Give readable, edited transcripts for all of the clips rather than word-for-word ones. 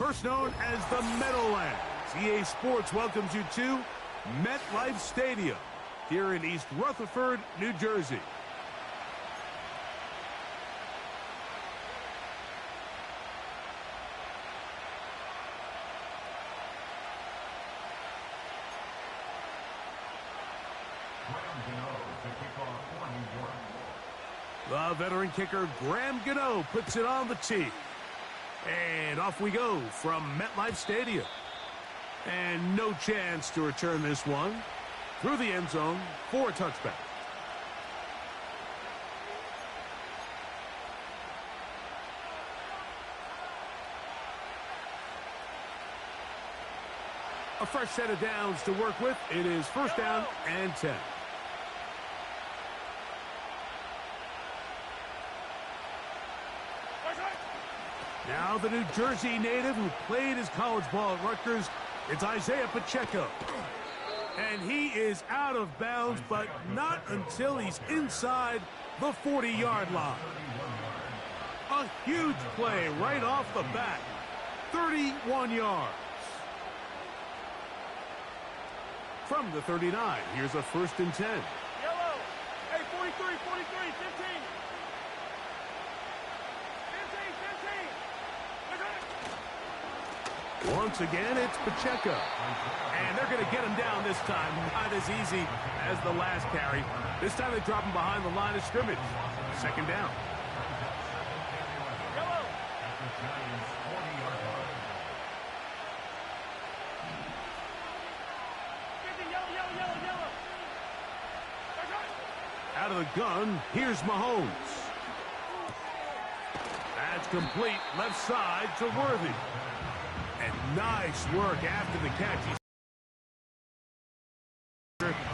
First known as the Meadowlands, EA Sports welcomes you to MetLife Stadium here in East Rutherford, New Jersey. The veteran kicker, Graham Gano, puts it on the tee. And off we go from MetLife Stadium. And no chance to return this one through the end zone for a touchback. A fresh set of downs to work with. It is first down and 10. Now the New Jersey native who played his college ball at Rutgers, it's Isaiah Pacheco. And he is out of bounds, but not until he's inside the 40-yard line. A huge play right off the bat. 31 yards. From the 39, here's a first and 10. Yellow. Hey, 43, 15. 15. Once again, it's Pacheco. And they're going to get him down this time. Not as easy as the last carry. This time they drop him behind the line of scrimmage. Second down. Yellow. Yellow. Out of the gun, here's Mahomes. That's complete left side to Worthy. And nice work after the catch.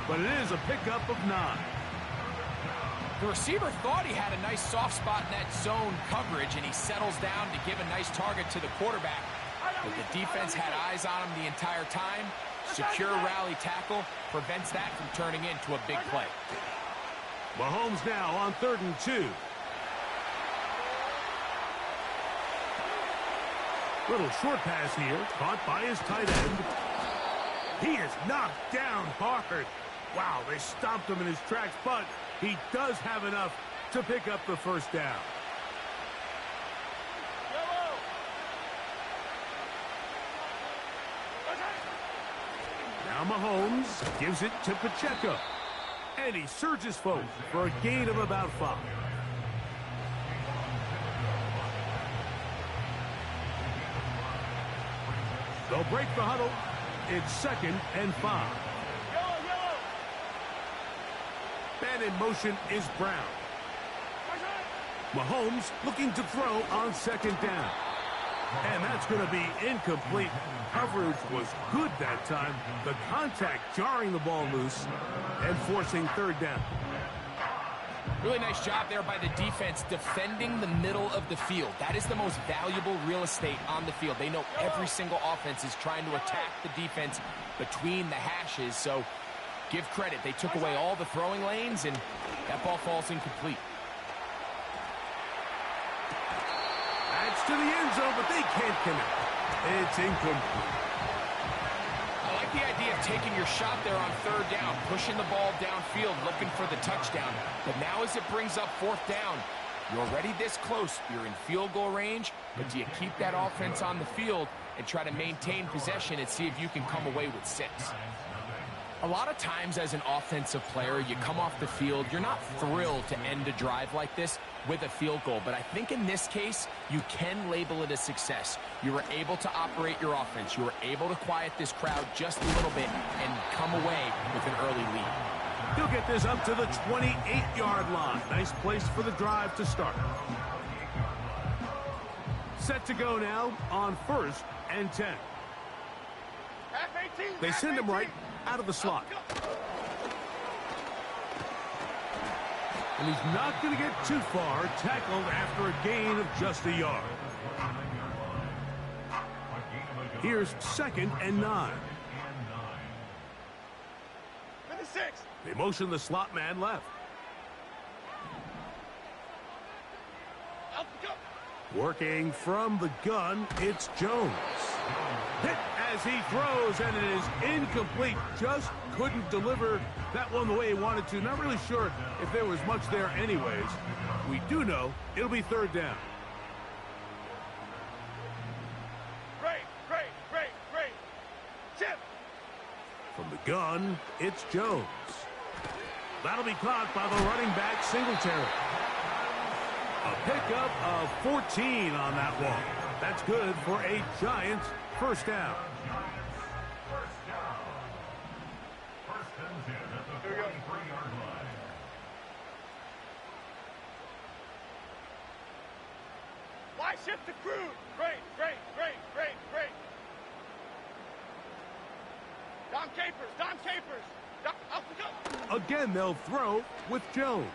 But it is a pickup of 9. The receiver thought he had a nice soft spot in that zone coverage, and he settles down to give a nice target to the quarterback. But the defense had eyes on him the entire time. Secure rally tackle prevents that from turning into a big play. Mahomes now on 3rd and 2. Little short pass here, caught by his tight end. He is knocked down hard. Wow, they stopped him in his tracks, but he does have enough to pick up the first down. Now Mahomes gives it to Pacheco. And he surges forward for a gain of about 5. They'll break the huddle. It's 2nd and 5. Man in motion is Brown. Mahomes looking to throw on 2nd down. And that's going to be incomplete. Coverage was good that time. The contact jarring the ball loose and forcing 3rd down. Really nice job there by the defense defending the middle of the field. That is the most valuable real estate on the field. They know every single offense is trying to attack the defense between the hashes. So give credit. They took away all the throwing lanes, and that ball falls incomplete. That's to the end zone, but they can't connect. It's incomplete. I like the idea of taking your shot there on 3rd down, pushing the ball downfield, looking for the touchdown. But now as it brings up 4th down, you're already this close. You're in field goal range, but do you keep that offense on the field and try to maintain possession and see if you can come away with 6? A lot of times as an offensive player, you come off the field, you're not thrilled to end a drive like this with a field goal. But I think in this case, you can label it a success. You were able to operate your offense. You were able to quiet this crowd just a little bit and come away with an early lead. He'll get this up to the 28-yard line. Nice place for the drive to start. Set to go now on 1st and 10. They send him right out of the slot. And he's not going to get too far, tackled after a gain of just a yard. Here's 2nd and 9. They motion the slot man left. Working from the gun, it's Jones. Hit as he throws, and it is incomplete. Just couldn't deliver that one the way he wanted to. Not really sure if there was much there anyways. We do know it'll be third down. Great. Chip. From the gun, it's Jones. That'll be caught by the running back, Singletary. A pickup of 14 on that one. That's good for a Giants first down. First and 10 at the 43-yard line. Why shift the crew? Great. Don Capers. Up we go. Again, they'll throw with Jones.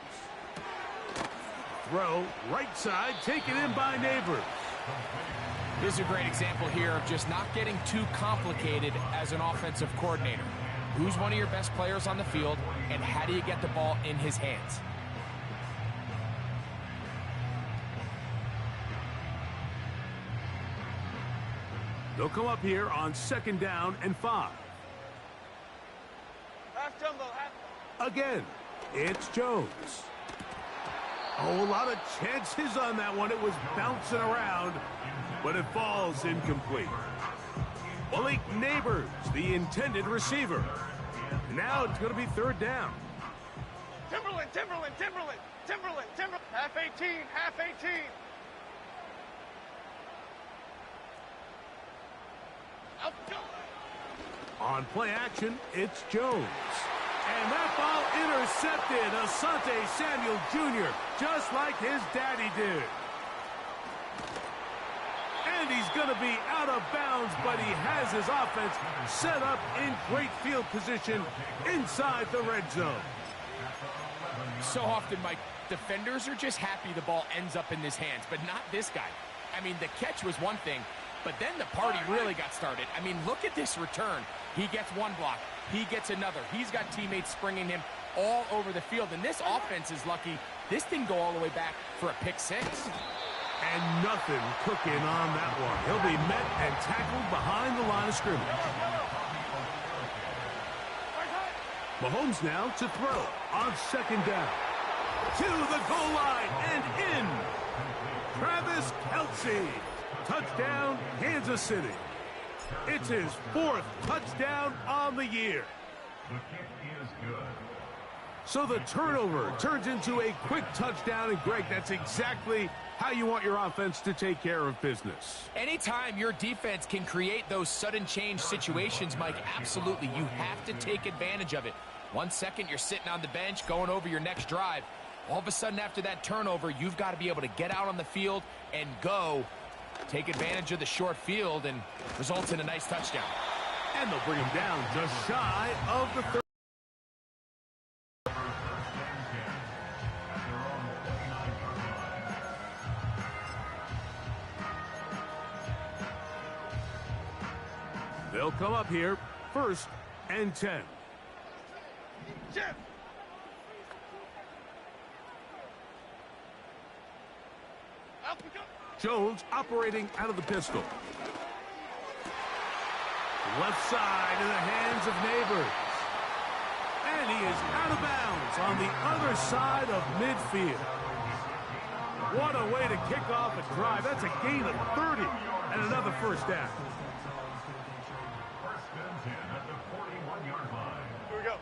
Throw, right side, taken in by Neighbors. This is a great example here of just not getting too complicated as an offensive coordinator. Who's one of your best players on the field, and how do you get the ball in his hands? They'll come up here on 2nd down and 5. Half jumbo. Again, it's Jones. Oh, a lot of chances on that one. It was bouncing around, but it falls incomplete. Malik Neighbors, the intended receiver. Now it's going to be third down. Timberland. Half 18. Up we go. On play action, it's Jones. And that ball intercepted. Asante Samuel Jr., just like his daddy did. And he's going to be out of bounds, but he has his offense set up in great field position inside the red zone. So often, Mike, defenders are just happy the ball ends up in his hands, but not this guy. I mean, the catch was one thing, but then the party really got started. I mean, look at this return. He gets one block. He gets another. He's got teammates springing him all over the field. And this offense is lucky this didn't go all the way back for a pick six. And nothing cooking on that one. He'll be met and tackled behind the line of scrimmage. Mahomes now to throw on 2nd down. To the goal line and in. Travis Kelce. Touchdown, Kansas City. It's his 4th touchdown on the year. The kick is good. So the turnover turns into a quick touchdown, and Greg, that's exactly how you want your offense to take care of business. Anytime your defense can create those sudden change situations, Mike, absolutely, you have to take advantage of it. 1 second, you're sitting on the bench going over your next drive. All of a sudden, after that turnover, you've got to be able to get out on the field and go. Take advantage of the short field and results in a nice touchdown. And they'll bring him down just shy of the 30. They'll come up here, 1st and 10. Chip. Up we go. Jones operating out of the pistol. Left side in the hands of Neighbors. And he is out of bounds on the other side of midfield. What a way to kick off a drive. That's a gain of 30 and another first down. First and 10 at the 41-yard line. Here we go.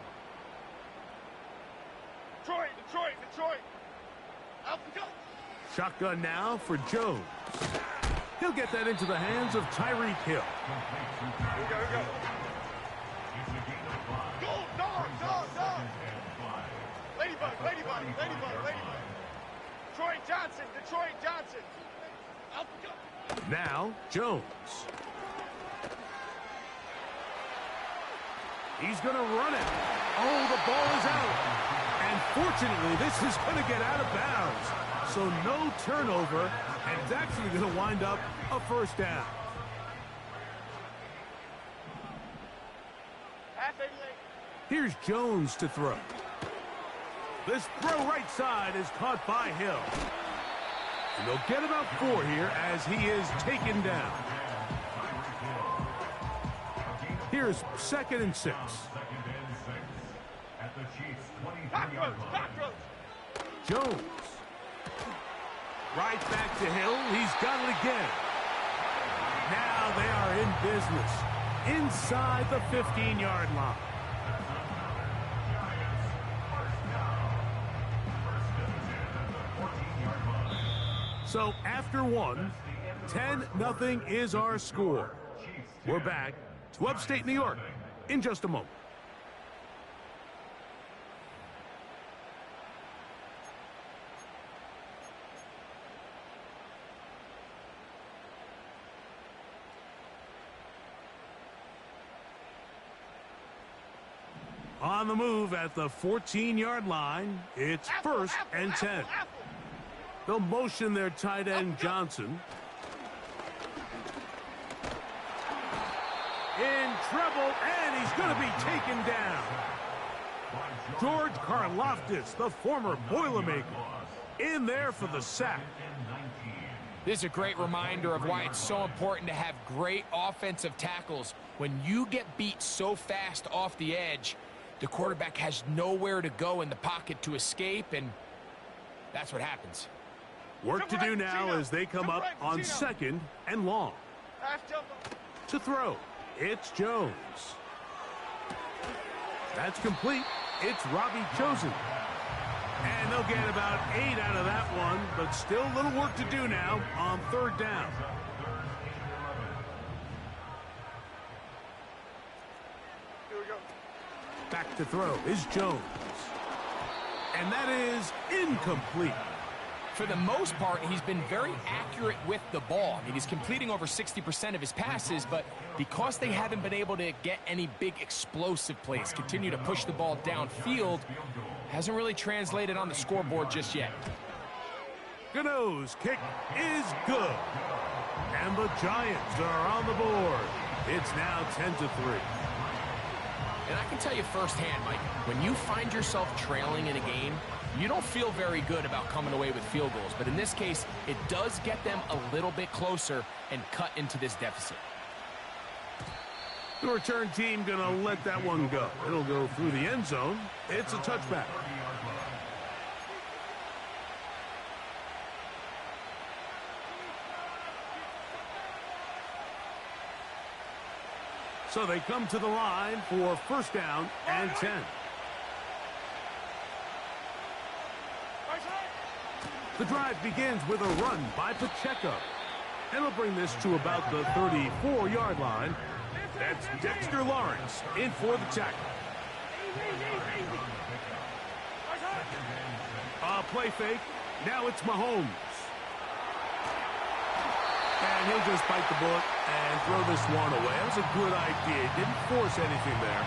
Detroit. Up we go. Shotgun now for Jones. He'll get that into the hands of Tyreek Hill. Here we go. Go, dog. Ladybug. Detroit Johnson. Up we go. Now, Jones. He's going to run it. Oh, the ball is out. And fortunately, this is going to get out of bounds. So no turnover, and it's actually going to wind up a first down. Here's Jones to throw. This throw right side is caught by Hill. And they'll get about 4 here as he is taken down. Here's 2nd and 6. At the Chiefs' 23-yard line. Backroads. Jones. Right back to Hill. He's got it again. Now they are in business inside the 15-yard line. So after 1, 10-0 is our score. We're back to upstate New York in just a moment. On the move at the 14-yard line, it's 1st and 10. They'll motion their tight end, Johnson. In trouble, and he's going to be taken down. George Karlaftis, the former Boilermaker, in there for the sack. This is a great reminder of why it's so important to have great offensive tackles. When you get beat so fast off the edge, the quarterback has nowhere to go in the pocket to escape, and that's what happens. Work to do now as they come up on 2nd and long. To throw, it's Jones. That's complete. It's Robbie Chosen. And they'll get about 8 out of that one, but still a little work to do now on 3rd down. Here we go. Back to throw is Jones. And that is incomplete. For the most part, he's been very accurate with the ball. I mean, he's completing over 60% of his passes, but because they haven't been able to get any big explosive plays, continue to push the ball downfield, hasn't really translated on the scoreboard just yet. Gano's kick is good. And the Giants are on the board. It's now 10-3. And I can tell you firsthand, Mike, when you find yourself trailing in a game, you don't feel very good about coming away with field goals. But in this case, it does get them a little bit closer and cut into this deficit. The return team going to let that one go. It'll go through the end zone. It's a touchback. So they come to the line for 1st down and 10. The drive begins with a run by Pacheco. And we'll bring this to about the 34-yard line. That's Dexter Lawrence in for the tackle. Play fake. Now it's Mahomes. And he'll just bite the bullet and throw this one away. That was a good idea. He didn't force anything there.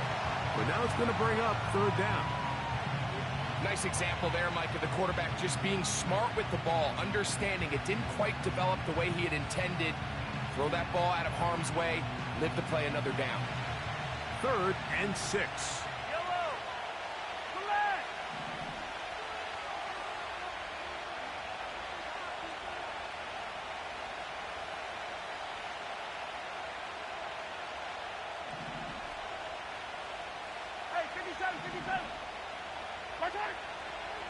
But now it's going to bring up 3rd down. Nice example there, Mike, of the quarterback just being smart with the ball, understanding it didn't quite develop the way he had intended. Throw that ball out of harm's way, live to play another down. 3rd and 6.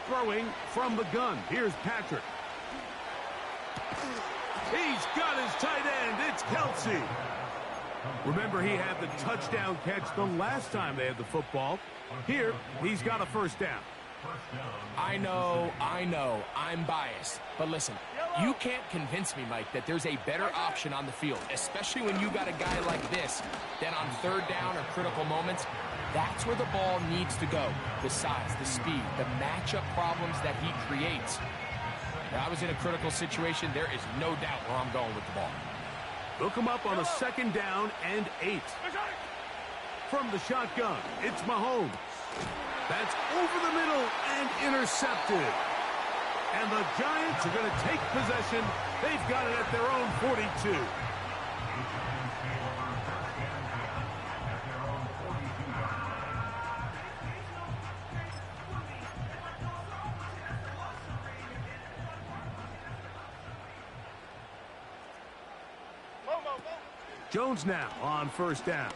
Throwing from the gun. Here's Patrick. He's got his tight end. It's Kelsey. Remember, he had the touchdown catch the last time they had the football. Here, he's got a 1st down. I know, I'm biased. But listen, you can't convince me, Mike, that there's a better option on the field, especially when you got a guy like this, that on 3rd down or critical moments, that's where the ball needs to go. The size, the speed, the matchup problems that he creates. If I was in a critical situation, there is no doubt where I'm going with the ball. They'll come up on a 2nd down and 8. From the shotgun, it's Mahomes. That's over the middle and intercepted. And the Giants are going to take possession. They've got it at their own 42. Jones now on first down.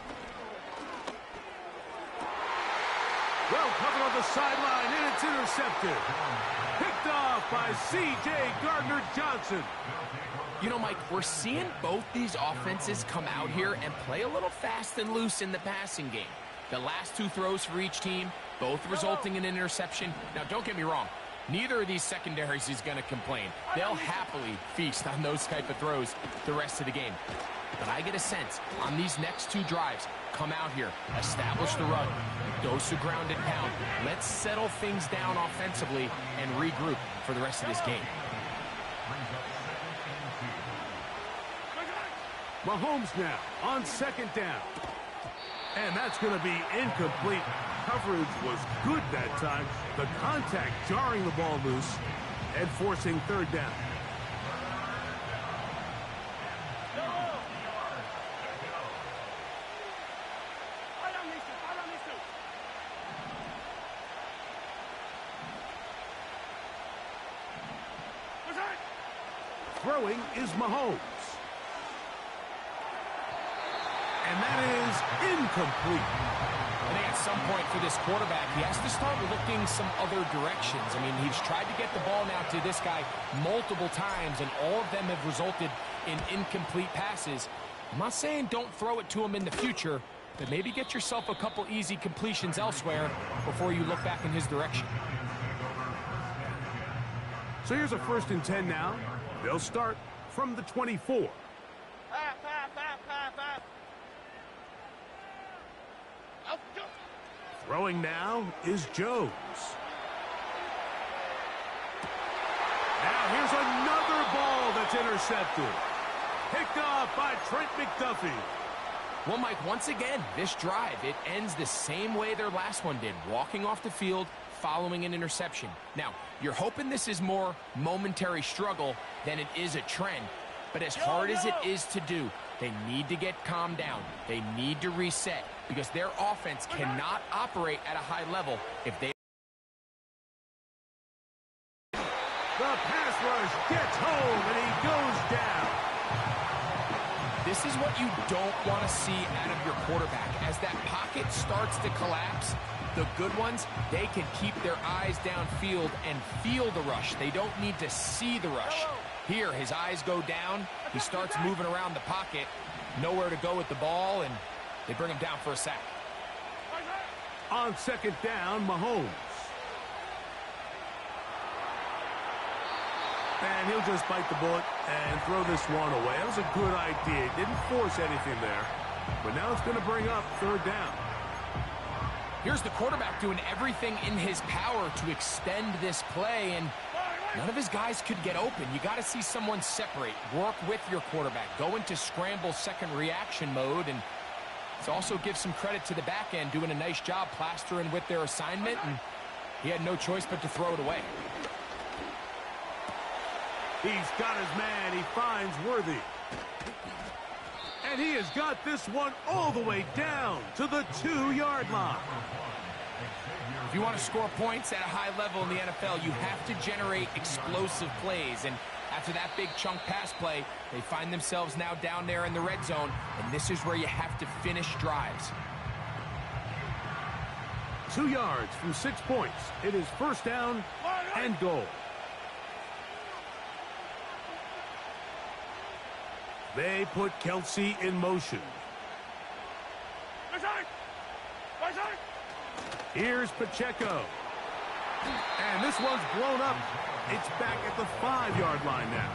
Well covered on the sideline, and it's intercepted. Picked off by C.J. Gardner-Johnson. You know, Mike, we're seeing both these offenses come out here and play a little fast and loose in the passing game. The last two throws for each team, both resulting in an interception. Now, don't get me wrong. Neither of these secondaries is going to complain. They'll happily feast on those type of throws the rest of the game. But I get a sense on these next two drives, come out here, establish the run, dose of ground and pound. Let's settle things down offensively and regroup for the rest of this game. Mahomes now on second down. And that's going to be incomplete. Coverage was good that time. The contact jarring the ball loose and forcing third down. Throwing is Mahomes. And that is incomplete. I think at some point for this quarterback, he has to start looking some other directions. I mean, he's tried to get the ball now to this guy multiple times, and all of them have resulted in incomplete passes. I'm not saying don't throw it to him in the future, but maybe get yourself a couple easy completions elsewhere before you look back in his direction. So here's a 1st and 10 now. They'll start from the 24. Throwing now is Jones. Now here's another ball that's intercepted. Picked off by Trent McDuffie. Well, Mike, once again, this drive, it ends the same way their last one did, walking off the field, following an interception. Now, you're hoping this is more momentary struggle than it is a trend, but as hard as it is to do, they need to get calmed down. They need to reset because their offense cannot operate at a high level if they... The pass rush gets home, and he goes down. This is what you don't want to see out of your quarterback. As that pocket starts to collapse, the good ones, they can keep their eyes downfield and feel the rush. They don't need to see the rush. Here, his eyes go down. He starts moving around the pocket. Nowhere to go with the ball, and they bring him down for a sack. On second down, Mahomes. And he'll just bite the bullet and throw this one away. That was a good idea. Didn't force anything there. But now it's going to bring up third down. Here's the quarterback doing everything in his power to extend this play, and none of his guys could get open. You got to see someone separate, work with your quarterback, go into scramble second reaction mode, and it also gives some credit to the back end doing a nice job plastering with their assignment, and he had no choice but to throw it away. He's got his man. He finds Worthy. And he has got this one all the way down to the 2-yard line. If you want to score points at a high level in the NFL, you have to generate explosive plays. And after that big chunk pass play, they find themselves now down there in the red zone. And this is where you have to finish drives. 2 yards from 6 points. It is first down and goal. They put Kelsey in motion. Here's Pacheco. And this one's blown up. It's back at the 5-yard line now.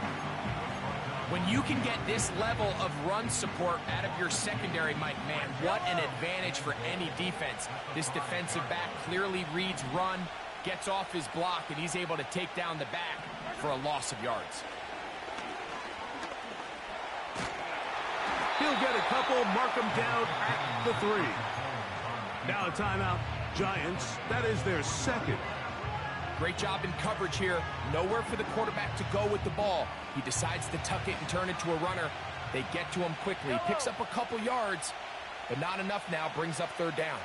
When you can get this level of run support out of your secondary, Mike, man, what an advantage for any defense. This defensive back clearly reads run, gets off his block, and he's able to take down the back for a loss of yards. He'll get a couple, mark him down at the 3. Now a timeout. Giants, that is their second. Great job in coverage here. Nowhere for the quarterback to go with the ball. He decides to tuck it and turn it to a runner. They get to him quickly. Picks up a couple yards, but not enough now. Brings up third down.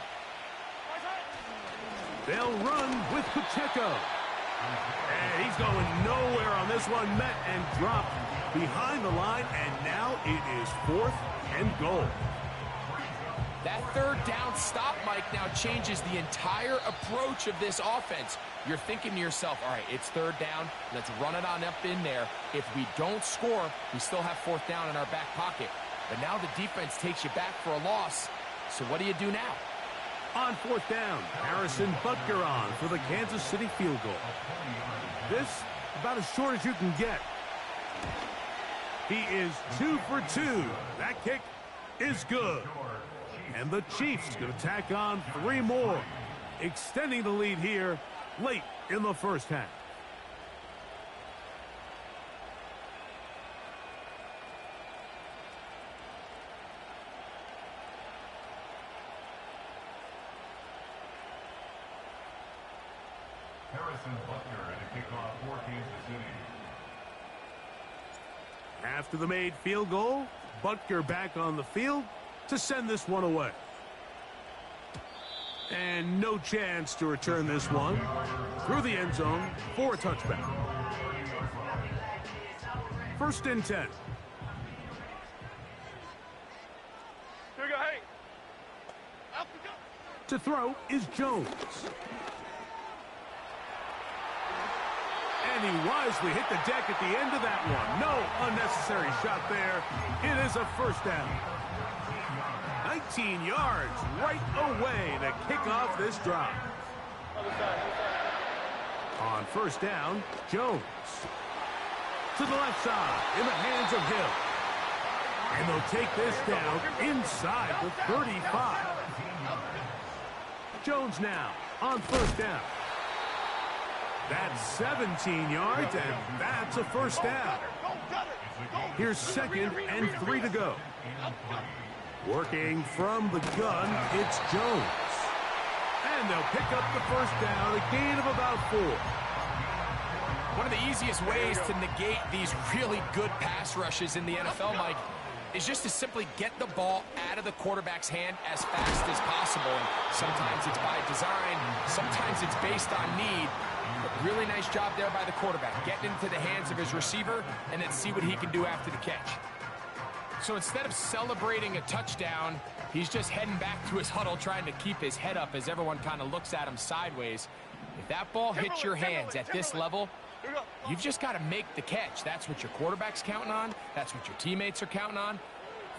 They'll run with Pacheco. And he's going nowhere on this one. Met and dropped behind the line, and now it is 4th and goal. That third down stop, Mike, now changes the entire approach of this offense. You're thinking to yourself, all right, it's 3rd down. Let's run it on up in there. If we don't score, we still have 4th down in our back pocket. But now the defense takes you back for a loss. So what do you do now? On 4th down, Harrison Butker on for the Kansas City field goal. This, about as short as you can get. He is 2 for 2. That kick is good. And the Chiefs going to tack on 3 more, extending the lead here late in the first half. Harrison Butker at a kickoff for Kansas City. After the made field goal, Butker back on the field to send this one away. And no chance to return this one through the end zone for a touchback. 1st and 10. Here we go, hey. Up we go. To throw is Jones. And he wisely hit the deck at the end of that one. No unnecessary shot there. It is a 1st down. 19 yards right away to kick off this drive. On 1st down, Jones. To the left side, in the hands of Hill. And they'll take this down inside the 35. Jones now on 1st down. That's 17 yards, and that's a 1st down. Here's 2nd and 3 to go. Working from the gun, it's Jones. And they'll pick up the 1st down, a gain of about 4. One of the easiest ways to negate these really good pass rushes in the NFL, Mike, is just to simply get the ball out of the quarterback's hand as fast as possible. And sometimes it's by design, sometimes it's based on need. But really nice job there by the quarterback, getting into the hands of his receiver and then see what he can do after the catch. So instead of celebrating a touchdown, he's just heading back to his huddle trying to keep his head up as everyone kind of looks at him sideways. If that ball hits your hands at this level, you've just got to make the catch. That's what your quarterback's counting on. That's what your teammates are counting on.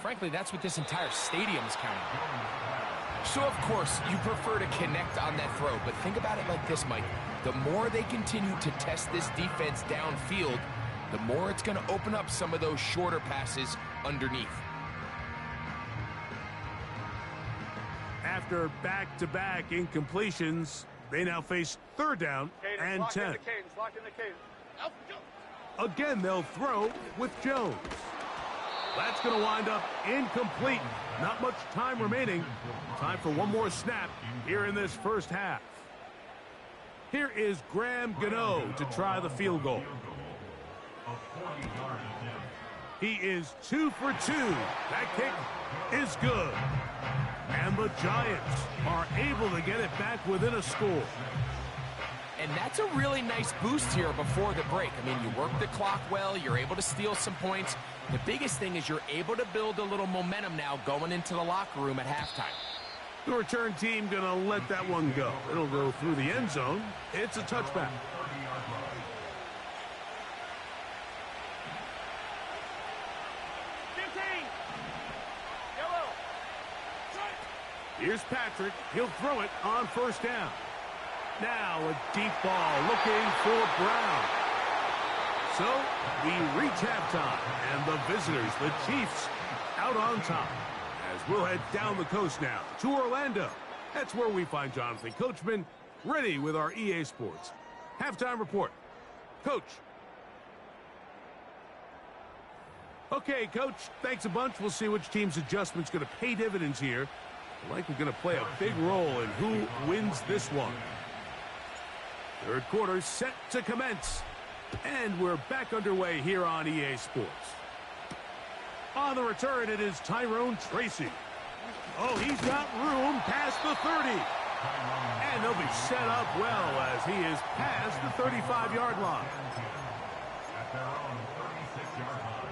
Frankly, that's what this entire stadium is counting on. So, of course, you prefer to connect on that throw. But think about it like this, Mike. The more they continue to test this defense downfield, the more it's going to open up some of those shorter passes underneath. After back-to-back incompletions, they now face 3rd down and 10. Again, they'll throw with Jones. That's going to wind up incomplete. Not much time remaining. Time for one more snap here in this first half. Here is Graham Gano to try the field goal. He is 2 for 2. That kick is good. And the Giants are able to get it back within a score. And that's a really nice boost here before the break. I mean, you work the clock well. You're able to steal some points. The biggest thing is you're able to build a little momentum now going into the locker room at halftime. The return team going to let that one go. It'll go through the end zone. It's a touchback. Here's Patrick. He'll throw it on 1st down. Now a deep ball looking for Brown. So we reach halftime, and the visitors, the Chiefs, out on top. As we'll head down the coast now to Orlando. That's where we find Jonathan Coachman ready with our EA Sports halftime report. Coach. Okay, Coach, thanks a bunch. We'll see which team's adjustment's going to pay dividends here. Likely going to play a big role in who wins this one. 3rd quarter set to commence. And we're back underway here on EA Sports. On the return, it is Tyrone Tracy. Oh, he's got room past the 30. And they'll be set up well as he is past the 35-yard line. At their own 36-yard line.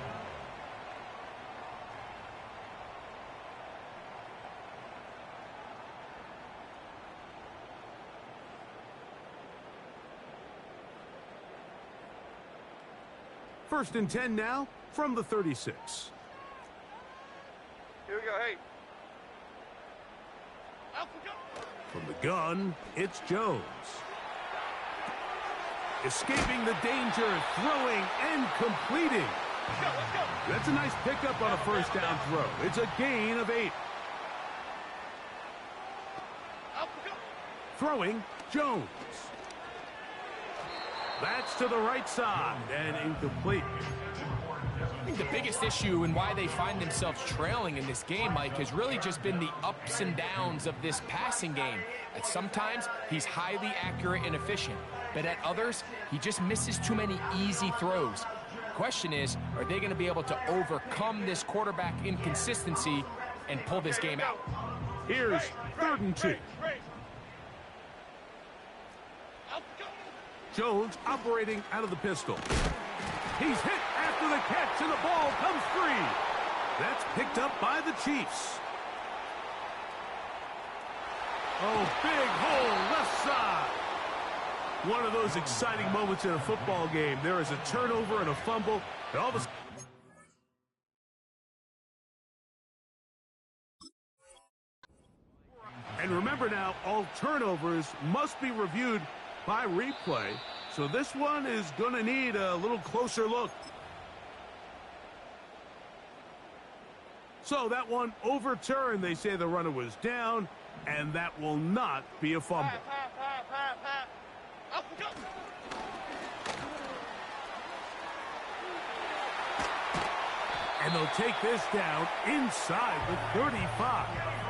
First and 10 now from the 36. Here we go, hey. Out we go. From the gun, it's Jones. Escaping the danger, throwing and completing. Let's go. That's a nice pickup on a first down throw. It's a gain of 8. Out we go. Throwing, Jones. That's to the right side and incomplete. I think the biggest issue and why they find themselves trailing in this game, Mike, has really just been the ups and downs of this passing game. At sometimes, he's highly accurate and efficient, but at others, he just misses too many easy throws. Question is, are they going to be able to overcome this quarterback inconsistency and pull this game out? Here's 3rd and 2. Out we go. Jones operating out of the pistol. He's hit after the catch, and the ball comes free. That's picked up by the Chiefs. Oh, big hole left side. One of those exciting moments in a football game. There is a turnover and a fumble. And all of a sudden, and remember now, all turnovers must be reviewed by replay. So this one is going to need a little closer look. So that one overturned. They say the runner was down, and that will not be a fumble. Out we go. And they'll take this down inside the 35.